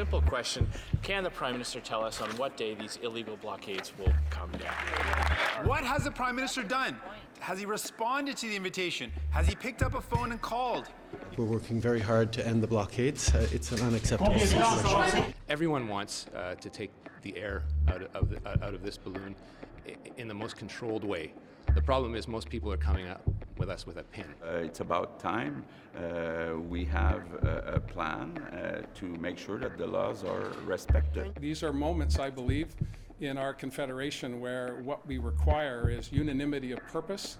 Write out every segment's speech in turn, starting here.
simple question. Can the Prime Minister tell us on what day these illegal blockades will come down? What has the Prime Minister done? Has he responded to the invitation? Has he picked up a phone and called? We're working very hard to end the blockades. It's an unacceptable situation. Everyone wants to take the air out of this balloon in the most controlled way. The problem is most people are coming up with us with a pin. It's about time we have a plan to make sure that the laws are respected. These are moments, I believe, in our confederation where what we require is unanimity of purpose.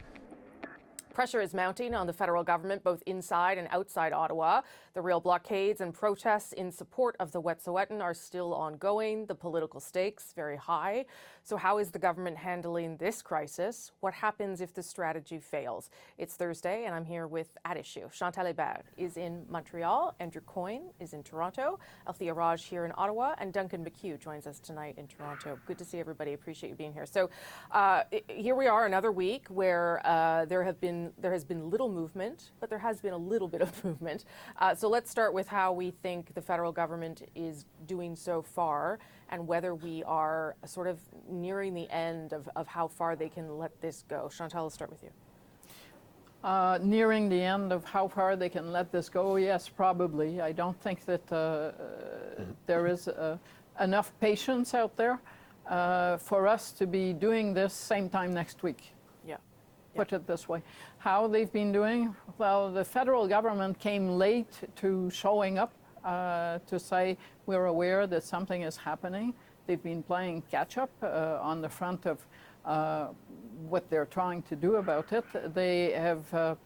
Pressure is mounting on the federal government, both inside and outside Ottawa. The real blockades and protests in support of the Wet'suwet'en are still ongoing. The political stakes very high. So how is the government handling this crisis? What happens if the strategy fails? It's Thursday, and I'm here with At Issue. Chantal Hébert is in Montreal. Andrew Coyne is in Toronto. Althea Raj here in Ottawa. And Duncan McHugh joins us tonight in Toronto. Good to see everybody. Appreciate you being here. So here we are, another week where there has been little movement, but there has been a little bit of movement. So let's start with how we think the federal government is doing so far and whether we are sort of nearing the end of how far they can let this go. Chantal, let's start with you. Nearing the end of how far they can let this go, yes, probably. I don't think that there is enough patience out there for us to be doing this same time next week. Put it this way. How they've been doing? Well, the federal government came late to showing up to say we're aware that something is happening. They've been playing catch up on the front of what they're trying to do about it. They have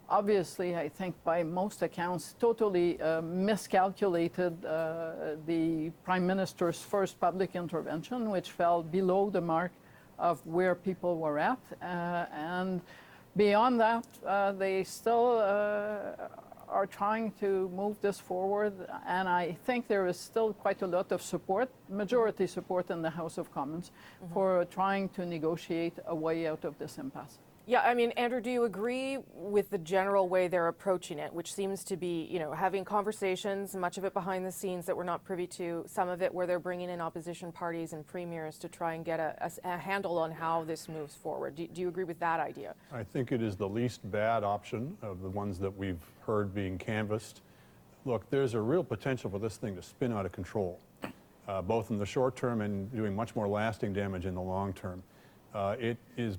obviously, I think by most accounts, totally miscalculated the Prime Minister's first public intervention, which fell below the mark of where people were at, and beyond that, they still are trying to move this forward, and I think there is still quite a lot of support, majority support in the House of Commons for trying to negotiate a way out of this impasse. Yeah, I mean, Andrew, do you agree with the general way they're approaching it, which seems to be, you know, having conversations, much of it behind the scenes that we're not privy to, some of it where they're bringing in opposition parties and premiers to try and get a handle on how this moves forward? Do you agree with that idea? I think it is the least bad option of the ones that we've heard being canvassed. Look, there's a real potential for this thing to spin out of control, both in the short term and doing much more lasting damage in the long term. It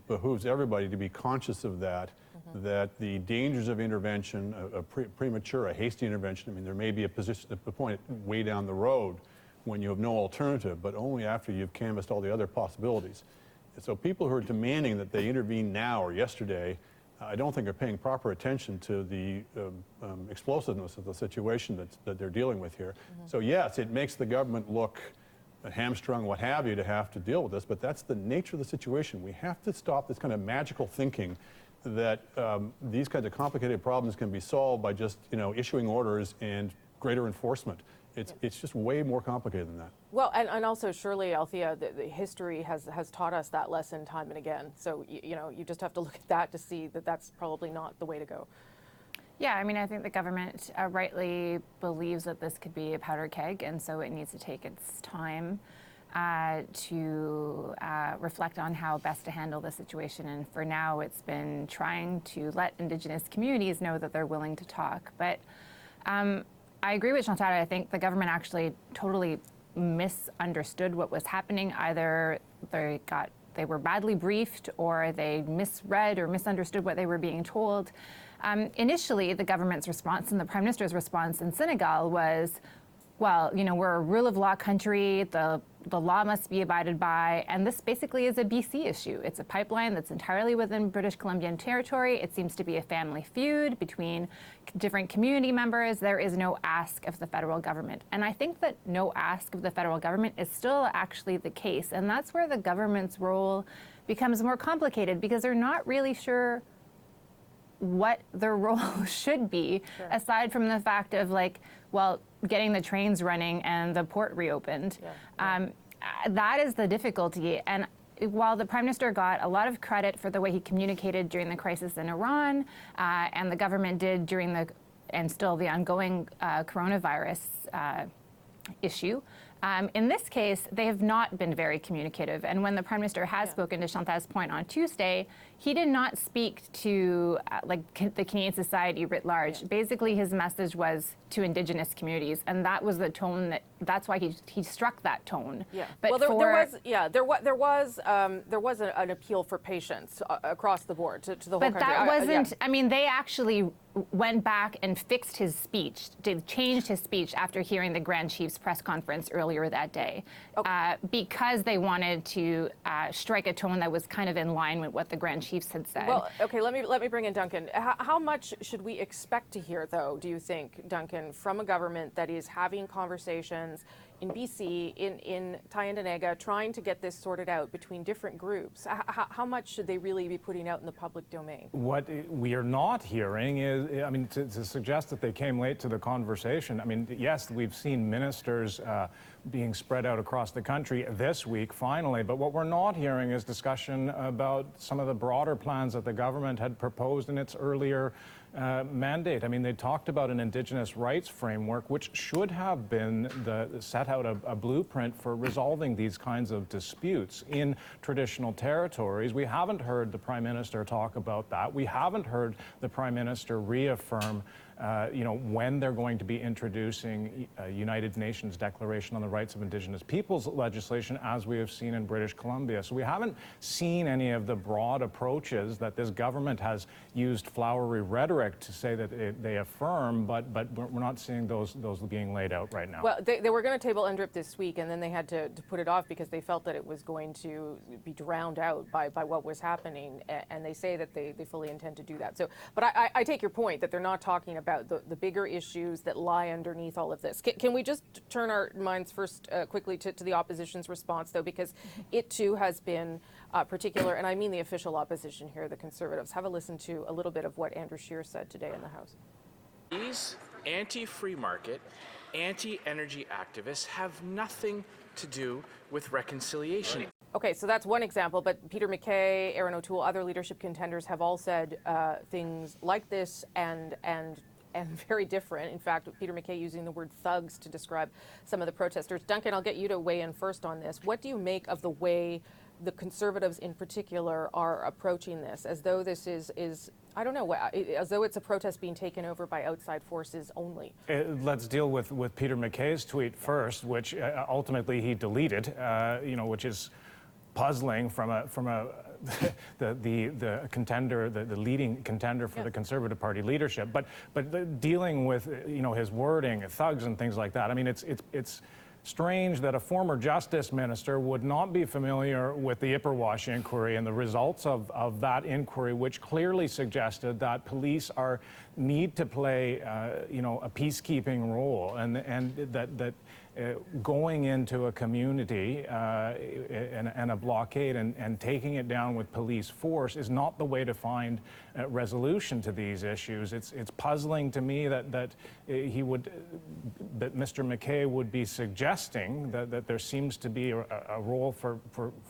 behooves everybody to be conscious of that, that the dangers of intervention, a hasty intervention, I mean, there may be a point way down the road when you have no alternative, but only after you've canvassed all the other possibilities. And so people who are demanding that they intervene now or yesterday, I don't think are paying proper attention to the explosiveness of the situation that they're dealing with here. So yes, it makes the government look hamstrung, what have you, to have to deal with this, but that's the nature of the situation. We have to stop this kind of magical thinking that these kinds of complicated problems can be solved by just, you know, issuing orders and greater enforcement. It's just way more complicated than that. Well, and also surely, Althea, the history has taught us that lesson time and again. So, you know, you just have to look at that to see that that's probably not the way to go. Yeah, I mean, I think the government rightly believes that this could be a powder keg, and so it needs to take its time to reflect on how best to handle the situation. And for now, it's been trying to let Indigenous communities know that they're willing to talk. But I agree with Chantal. I think the government actually totally misunderstood what was happening. Either they were badly briefed, or they misread or misunderstood what they were being told. Initially, the government's response and the Prime Minister's response in Senegal was, well, you know, we're a rule of law country, the law must be abided by, and this basically is a BC issue. It's a pipeline that's entirely within British Columbian territory. It seems to be a family feud between different community members. There is no ask of the federal government. And I think that no ask of the federal government is still actually the case, and that's where the government's role becomes more complicated, because they're not really sure what their role should be, aside from the fact of, like, well, getting the trains running and the port reopened. That is the difficulty. And while the Prime Minister got a lot of credit for the way he communicated during the crisis in Iran, and the government did during and still the ongoing coronavirus issue. In this case, they have not been very communicative. And when the Prime Minister has spoken to Chantal's point on Tuesday, he did not speak to the Canadian society writ large. Basically, his message was to Indigenous communities, and that was the tone that's why he struck that tone. Yeah. But well, there was an appeal for patience across the board to the whole country. But that wasn't. I mean, they actually went back and fixed his speech. They changed his speech after hearing the Grand Chief's press conference earlier that day, because they wanted to strike a tone that was kind of in line with what the Grand Chiefs had said. Well, okay, let me bring in Duncan. How much should we expect to hear, though, do you think, Duncan, from a government that is having conversations in BC, in Tyendinaga, trying to get this sorted out between different groups? How much should they really be putting out in the public domain? What we are not hearing is, I mean, to suggest that they came late to the conversation, I mean, yes, we've seen ministers being spread out across the country this week, finally, but what we're not hearing is discussion about some of the broader plans that the government had proposed in its earlier mandate. I mean, they talked about an Indigenous rights framework, which should have been set out a blueprint for resolving these kinds of disputes in traditional territories. We haven't heard the Prime Minister talk about that. We haven't heard the Prime Minister reaffirm when they're going to be introducing a United Nations Declaration on the Rights of Indigenous Peoples legislation, as we have seen in British Columbia. So we haven't seen any of the broad approaches that this government has used flowery rhetoric to say that they affirm, but we're not seeing those being laid out right now. Well, they were going to table UNDRIP this week, and then they had to put it off because they felt that it was going to be drowned out by what was happening, and they say that they fully intend to do that. So, but I take your point that they're not talking about the bigger issues that lie underneath all of this. Can we just turn our minds first quickly to the opposition's response, though, because it too has been particular, and I mean the official opposition here, the Conservatives. Have a listen to a little bit of what Andrew Scheer said today in the House. These anti-free market, anti-energy activists have nothing to do with reconciliation. Okay, so that's one example, but Peter MacKay, Erin O'Toole, other leadership contenders have all said things like this and very different. In fact, Peter MacKay using the word thugs to describe some of the protesters. Duncan, I'll get you to weigh in first on this. What do you make of the way the Conservatives in particular are approaching this, as though this is I don't know, as though it's a protest being taken over by outside forces only? Let's deal with Peter MacKay's tweet first, which ultimately he deleted, which is puzzling from the contender, the leading contender for the Conservative Party leadership. But dealing with his wording, thugs and things like that. I mean, it's strange that a former justice minister would not be familiar with the Ipperwash inquiry and the results of that inquiry, which clearly suggested that police need to play a peacekeeping role, and that going into a community and a blockade and taking it down with police force is not the way to find resolution to these issues. It's puzzling to me that Mr. MacKay would be suggesting that there seems to be a role for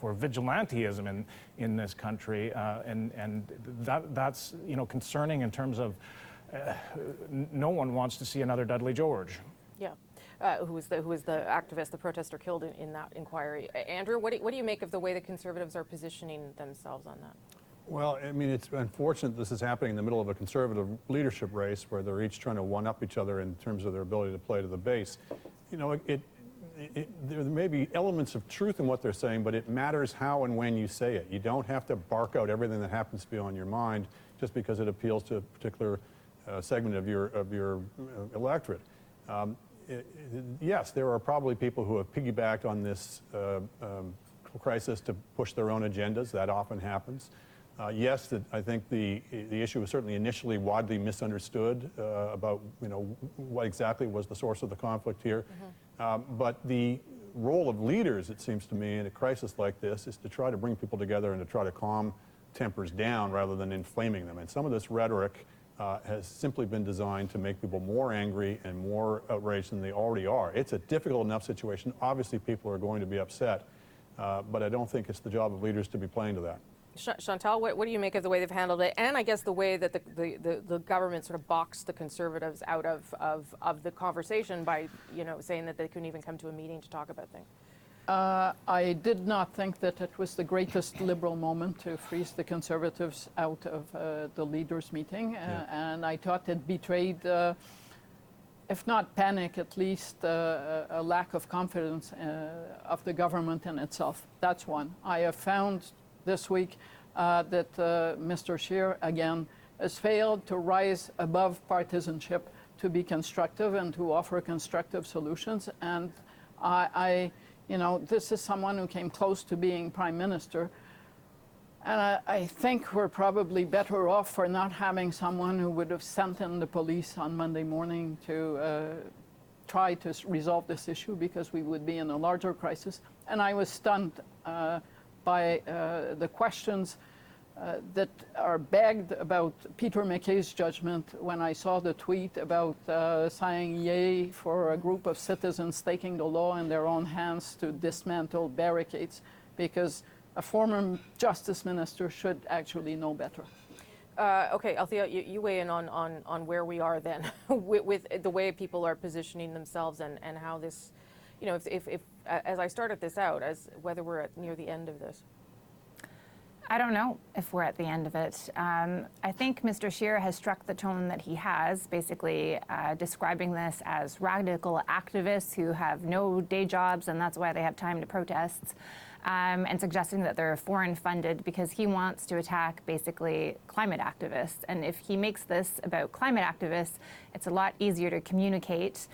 vigilantism in this country, and that's concerning in terms of no one wants to see another Dudley George. Yeah. Who was the activist, the protester killed in that inquiry. Andrew, what do you make of the way the Conservatives are positioning themselves on that? Well, I mean, it's unfortunate this is happening in the middle of a Conservative leadership race where they're each trying to one-up each other in terms of their ability to play to the base. There may be elements of truth in what they're saying, but it matters how and when you say it. You don't have to bark out everything that happens to be on your mind just because it appeals to a particular segment of your electorate. Yes, there are probably people who have piggybacked on this crisis to push their own agendas. That often happens. Yes, I think the issue was certainly initially widely misunderstood about what exactly was the source of the conflict here. But the role of leaders, it seems to me, in a crisis like this is to try to bring people together and to try to calm tempers down rather than inflaming them. And some of this rhetoric has simply been designed to make people more angry and more outraged than they already are. It's a difficult enough situation. Obviously, people are going to be upset, but I don't think it's the job of leaders to be playing to that. Chantal, what do you make of the way they've handled it, and I guess the way that the government sort of boxed the Conservatives out of the conversation by, you know, saying that they couldn't even come to a meeting to talk about things? I did not think that it was the greatest Liberal moment to freeze the Conservatives out of the leaders' meeting, and I thought it betrayed, if not panic, at least a lack of confidence of the government in itself. That's one. I have found this week that Mr. Scheer, again, has failed to rise above partisanship, to be constructive and to offer constructive solutions. And you know, this is someone who came close to being Prime Minister. And I think we're probably better off for not having someone who would have sent in the police on Monday morning to try to resolve this issue, because we would be in a larger crisis. And I was stunned by the questions that are begged about Peter MacKay's judgment when I saw the tweet about saying yay for a group of citizens taking the law in their own hands to dismantle barricades, because a former justice minister should actually know better. Okay, Althea, you weigh in on where we are then with the way people are positioning themselves and how this, you know, if as I started this out, as whether we're near the end of this. I don't know if we're at the end of it. I think Mr. Scheer has struck the tone that he has, basically describing this as radical activists who have no day jobs and that's why they have time to protest, and suggesting that they're foreign funded because he wants to attack basically climate activists. And if he makes this about climate activists, it's a lot easier to communicate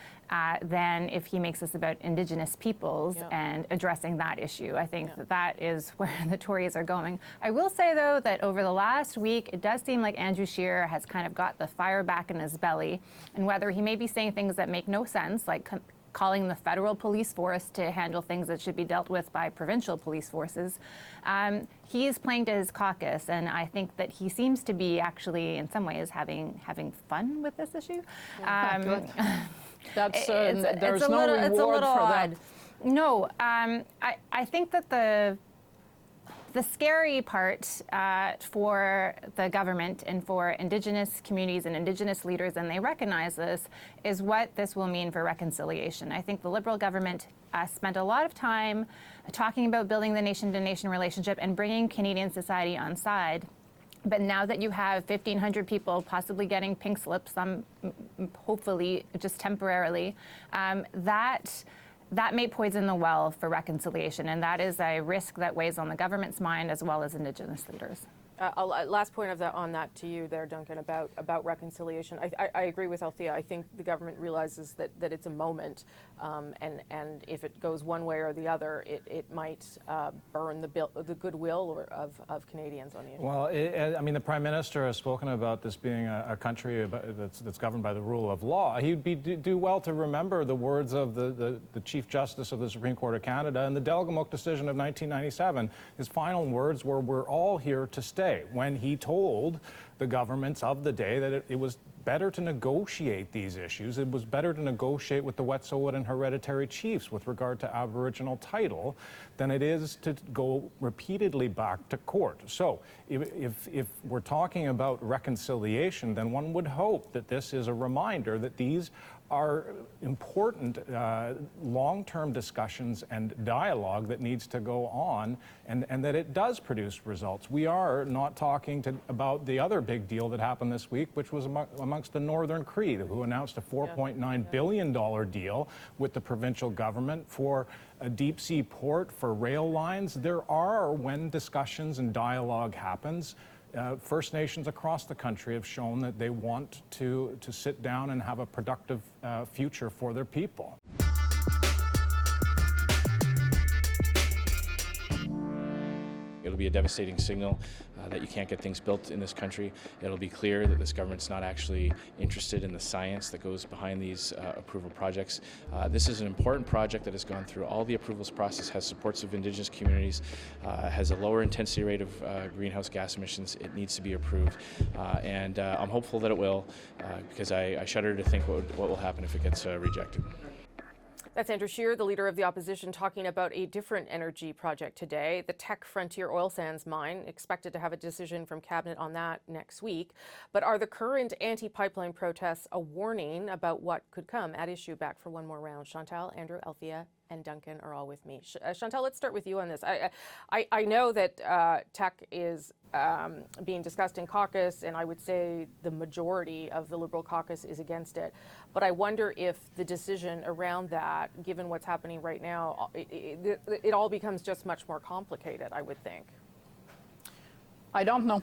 than if he makes this about Indigenous peoples and addressing that issue. I think that is where the Tories are going. I will say, though, that over the last week, it does seem like Andrew Scheer has kind of got the fire back in his belly. And whether he may be saying things that make no sense, like calling the federal police force to handle things that should be dealt with by provincial police forces, he is playing to his caucus, and I think that he seems to be actually, in some ways, having fun with this issue. That's there's no reward for that. No, I think that the scary part for the government and for Indigenous communities and Indigenous leaders, and they recognize this, is what this will mean for reconciliation. I think the Liberal government spent a lot of time talking about building the nation-to-nation relationship and bringing Canadian society on side. But now that you have 1,500 people possibly getting pink slips, some hopefully just temporarily, that may poison the well for reconciliation, and that is a risk that weighs on the government's mind as well as Indigenous leaders. Last point on that to you there, Duncan, about reconciliation. I agree with Althea. I think the government realizes that it's a moment, and if it goes one way or the other, it might burn the goodwill of Canadians on the issue. Well, I mean, the Prime Minister has spoken about this being a country that's governed by the rule of law. He'd do well to remember the words of the Chief Justice of the Supreme Court of Canada in the Delgamuukw decision of 1997. His final words were, "We're all here to stay," when he told the governments of the day that it was better to negotiate these issues. It was better to negotiate with the Wet'suwet'en hereditary chiefs with regard to Aboriginal title than it is to go repeatedly back to court. So if we're talking about reconciliation, then one would hope that this is a reminder that these are important long-term discussions and dialogue that needs to go on, and that it does produce results. We are not talking about the other big deal that happened this week, which was amongst the Northern Cree, who announced a $4.9 billion deal with the provincial government for a deep-sea port for rail lines. There are, when discussions and dialogue happens, First Nations across the country have shown that they want to sit down and have a productive future for their people. It'll be a devastating signal that you can't get things built in this country. It'll be clear that this government's not actually interested in the science that goes behind these approval projects. This is an important project that has gone through all the approvals process, has supports of Indigenous communities, has a lower intensity rate of greenhouse gas emissions. It needs to be approved, and I'm hopeful that it will, because I shudder to think what will happen if it gets rejected. That's Andrew Scheer, the leader of the opposition, talking about a different energy project today, the Teck Frontier Oil Sands mine. Expected to have a decision from Cabinet on that next week. But are the current anti-pipeline protests a warning about what could come? At issue, back for one more round. Chantal, Andrew, Althea, and Duncan are all with me. Chantal, let's start with you on this. I know that Teck is being discussed in caucus, and I would say the majority of the Liberal caucus is against it. But I wonder if the decision around that, given what's happening right now, it all becomes just much more complicated, I would think. I don't know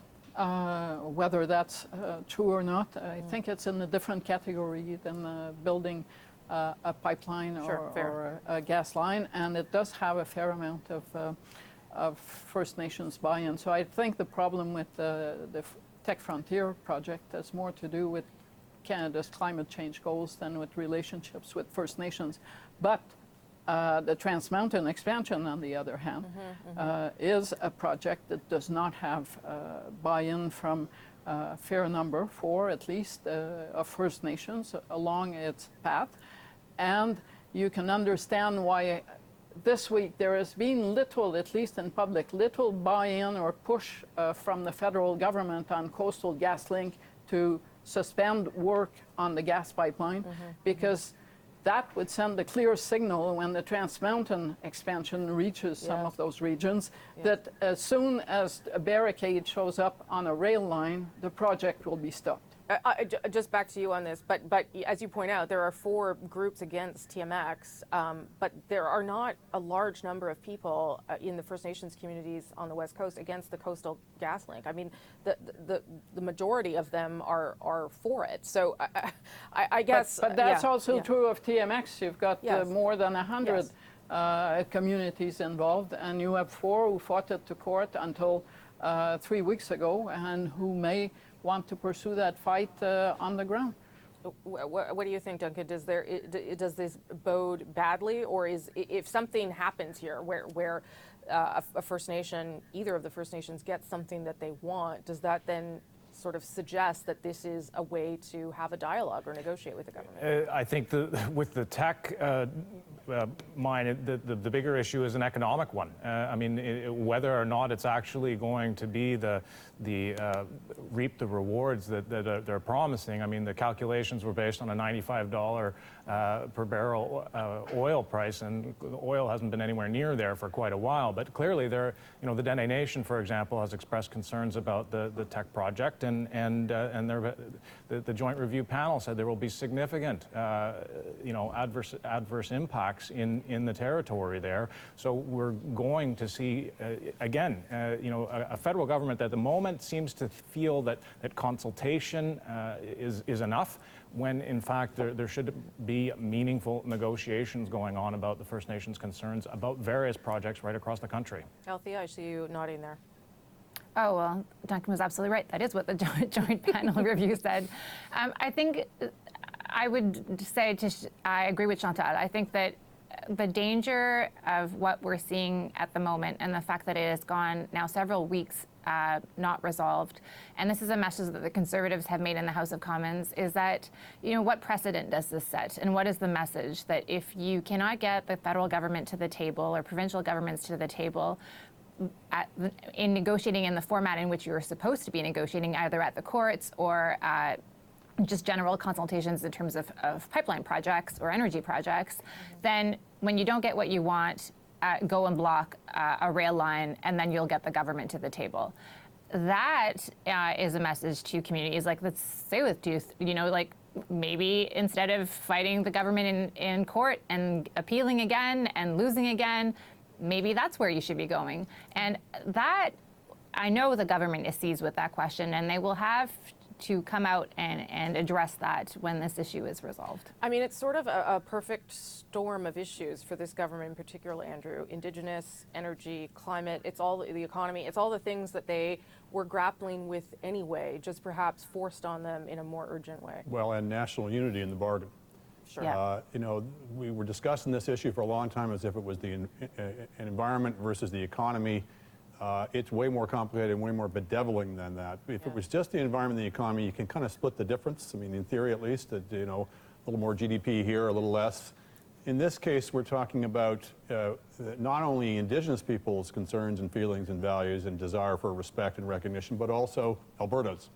whether that's true or not. I think it's in a different category than building a pipeline or a gas line, and it does have a fair amount of First Nations buy-in. So I think the problem with the Teck Frontier project has more to do with Canada's climate change goals than with relationships with First Nations. But the Trans Mountain expansion, on the other hand, is a project that does not have buy-in from a fair number, four at least, of First Nations along its path. And you can understand why this week there has been little, at least in public, little buy-in or push from the federal government on Coastal GasLink to suspend work on the gas pipeline, because that would send a clear signal when the Trans Mountain expansion reaches some of those regions that as soon as a barricade shows up on a rail line, the project will be stopped. Just back to you on this, but as you point out, there are four groups against TMX, but there are not a large number of people in the First Nations communities on the West Coast against the Coastal GasLink. I mean, the majority of them are for it. So I guess. But that's also true of TMX. You've got more than 100 communities involved, and you have four who fought it to court until 3 weeks ago, and who may want to pursue that fight on the ground. What do you think, Duncan? Does this bode badly, or if something happens here where a First Nation, either of the First Nations, gets something that they want, does that then sort of suggest that this is a way to have a dialogue or negotiate with the government? I think with the Teck mine, the bigger issue is an economic one. I mean, whether or not it's actually going to be reap the rewards that they're promising. I mean, the calculations were based on a $95 per barrel oil price, and the oil hasn't been anywhere near there for quite a while. But clearly, the Dene Nation, for example, has expressed concerns about the Teck project, and the Joint Review Panel said there will be significant, adverse impacts in the territory there. So we're going to see again, a federal government that at the moment seems to feel that consultation is enough, when in fact there should be meaningful negotiations going on about the First Nations concerns about various projects right across the country. Althea, I see you nodding there. Oh, well, Duncan was absolutely right. That is what the Joint Panel Review said. I think I would say, I agree with Chantal. I think that the danger of what we're seeing at the moment, and the fact that it has gone now several weeks not resolved, and this is a message that the Conservatives have made in the House of Commons, is that, what precedent does this set? And what is the message? That if you cannot get the federal government to the table or provincial governments to the table in negotiating in the format in which you're supposed to be negotiating, either at the courts or just general consultations in terms of pipeline projects or energy projects, then when you don't get what you want, go and block a rail line, and then you'll get the government to the table. That is a message to communities like the Tsleil-Waututh, maybe instead of fighting the government in court and appealing again and losing again, maybe that's where you should be going. And that, I know the government is seized with that question, and they will have to come out and address that when this issue is resolved. I mean, it's sort of a perfect storm of issues for this government in particular, Andrew. Indigenous, energy, climate, it's all the economy, it's all the things that they were grappling with anyway, just perhaps forced on them in a more urgent way. Well, and national unity in the bargain. Sure. Yeah. We were discussing this issue for a long time as if it was the environment versus the economy. It's way more complicated and way more bedeviling than that. If it was just the environment and the economy, you can kind of split the difference. I mean, in theory at least, a little more GDP here, a little less. in this case, we're talking about not only Indigenous people's concerns and feelings and values and desire for respect and recognition, but also Alberta's.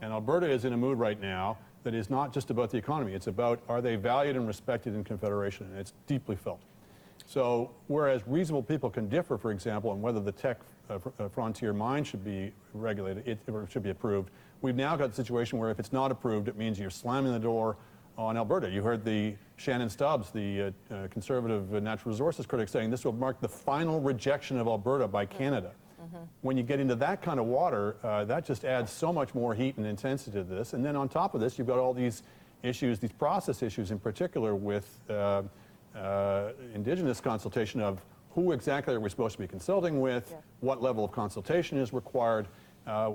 And Alberta is in a mood right now that is not just about the economy. It's about, are they valued and respected in Confederation? And it's deeply felt. So whereas reasonable people can differ, for example, on whether the Teck frontier mine should be regulated, or should be approved, we've now got a situation where if it's not approved, it means you're slamming the door on Alberta. You heard the Shannon Stubbs, the conservative natural resources critic, saying this will mark the final rejection of Alberta by Canada. When you get into that kind of water, that just adds so much more heat and intensity to this. And then on top of this, you've got all these issues, these process issues in particular with Indigenous consultation of who exactly are we supposed to be consulting with, what level of consultation is required.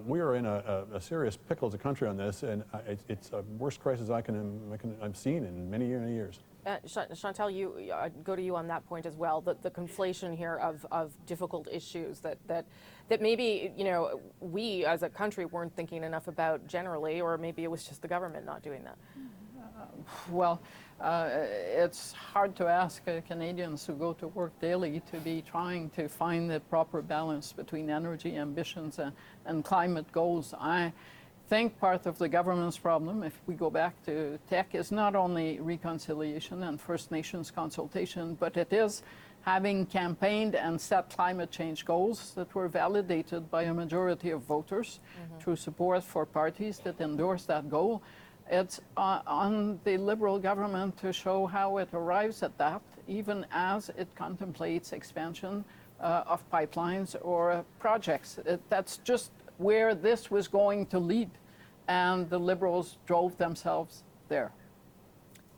We are in a serious pickle as a country on this, and it's a worst crisis I've seen in many years. Chantal, go to you on that point as well. The conflation here of difficult issues that maybe we as a country weren't thinking enough about generally, or maybe it was just the government not doing that. Well, it's hard to ask Canadians who go to work daily to be trying to find the proper balance between energy ambitions and climate goals. I think part of the government's problem, if we go back to Teck, is not only reconciliation and First Nations consultation, but it is having campaigned and set climate change goals that were validated by a majority of voters through support for parties that endorse that goal. It's on the Liberal government to show how it arrives at that, even as it contemplates expansion of pipelines or projects. That's just where this was going to lead, and the Liberals drove themselves there.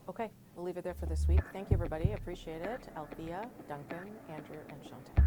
Okay, we'll leave it there for this week. Thank you, everybody. Appreciate it. Althea, Duncan, Andrew, and Chantal.